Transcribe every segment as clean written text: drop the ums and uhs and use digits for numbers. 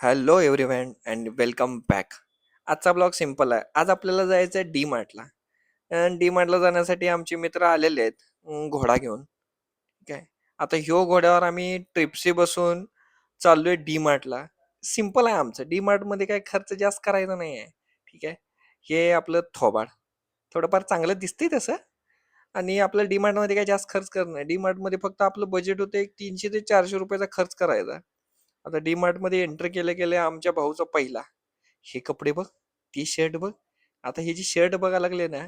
Hello everyone and welcome back. आजचा blog simple आहे. आज आपल्याला जायचं आहे डी मार्टला. डी मार्टला जाण्यासाठी आमचे मित्र आलेले आहेत घोडा घेऊन. ठीक आहे. आता ह्यो घोड्यावर आम्ही ट्रिप्सी बसून चाललोय डी मार्टला. सिम्पल आहे आमचं. डी मार्टमध्ये काही खर्च जास्त करायचा नाही आहे. ठीक आहे. हे आपलं थोबाड थोडंफार चांगलं दिसतंय तसं. आणि आपलं डी मार्टमध्ये काही जास्त खर्च करत नाही. डी मार्टमध्ये फक्त आपलं बजेट होतं एक 300 ते 400 रुपयाचा खर्च करायचा. आता डी मार्ट मध्ये एंटर केले केले आमच्या भाऊचा पहिला, हे कपडे बघ, ती शर्ट बघ. आता हे जी शर्ट बघायला लागले ना,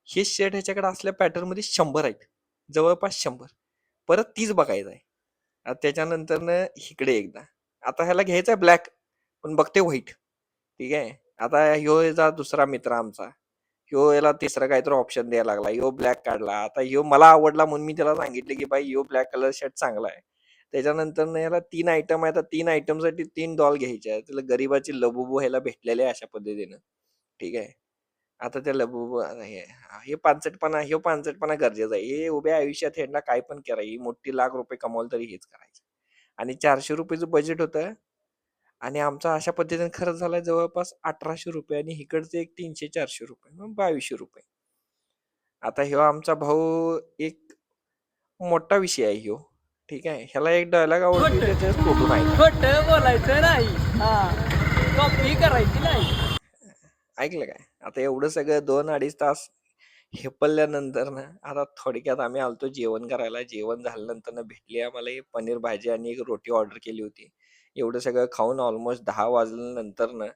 हे शर्ट ह्याच्याकडे असल्या पॅटर्न मध्ये 100 आहेत, जवळपास 100. परत तीच बघायचं आहे. आता त्याच्यानंतर ना इकडे एकदा, आता ह्याला घ्यायचा ब्लॅक, पण बघते व्हाईट. ठीक आहे. आता ह्यो याचा दुसरा मित्र आमचा, ह्यो याला तिसरा काहीतरी ऑप्शन द्यायला लागला, ह्यो ब्लॅक काढला. आता ह्यो मला आवडला म्हणून मी त्याला सांगितले की बाई ह्यो ब्लॅक कलर शर्ट चांगला आहे. त्याच्यानंतर ना याला 3 आयटम आहेत. 3 आयटम साठी 3 डॉल घ्यायचे आहेत. त्याला गरीबाची लबुबू ह्याला भेटलेले आहे अशा पद्धतीनं. ठीक आहे. आता त्या लबुबू हे पानसटपणा, हे पानसटपणा गरजेचा आहे. हे उभ्या आयुष्यात ह्यांना काय पण करा, ही मोठी लाख रुपये कमावलं तरी हेच करायचं. आणि 400 रुपयेचं बजेट होतं. आणि आमचा अशा पद्धतीने खर्च झालाय जवळपास 1800 रुपये, आणि इकडचे एक 300-400 रुपये, मग 2200 रुपये. आता ह्यो आमचा भाऊ एक मोठा विषय आहे ह्यो. ठीक आहे. ह्याला एक डायलॉग आवडतो, खोट त्याच्याच तोडून ऐका. खोट बोलायचं नाही. हा, कॉपी करायची नाही. ऐकलं काय? आता एवढं सगळं 2-2.5 तास हेपल्यानंतर ना, आता थोडक्यात आम्ही आलतो जेवण करायला. जेवण झाल्यानंतर ना भेटली आम्हाला एक पनीर भाजी आणि एक रोटी ऑर्डर केली होती. एवढं सगळं खाऊन ऑलमोस्ट 10 वाजल्यानंतर ना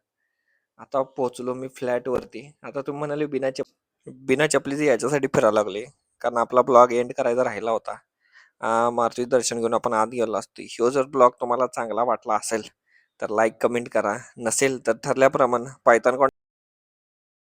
आता पोहोचलो मी फ्लॅट वरती. आता तुम्ही म्हणाले बिना चपलीचे याच्यासाठी फिरायला लागले, कारण आपला ब्लॉग एंड करायचा राहिला होता. मारुतीचं दर्शन घेऊन आपण आत गेलो असतो. ह्यो जर ब्लॉग तुम्हाला चांगला वाटला असेल तर लाईक कमेंट करा. नसेल तर ठरल्याप्रमाणे पायथॉन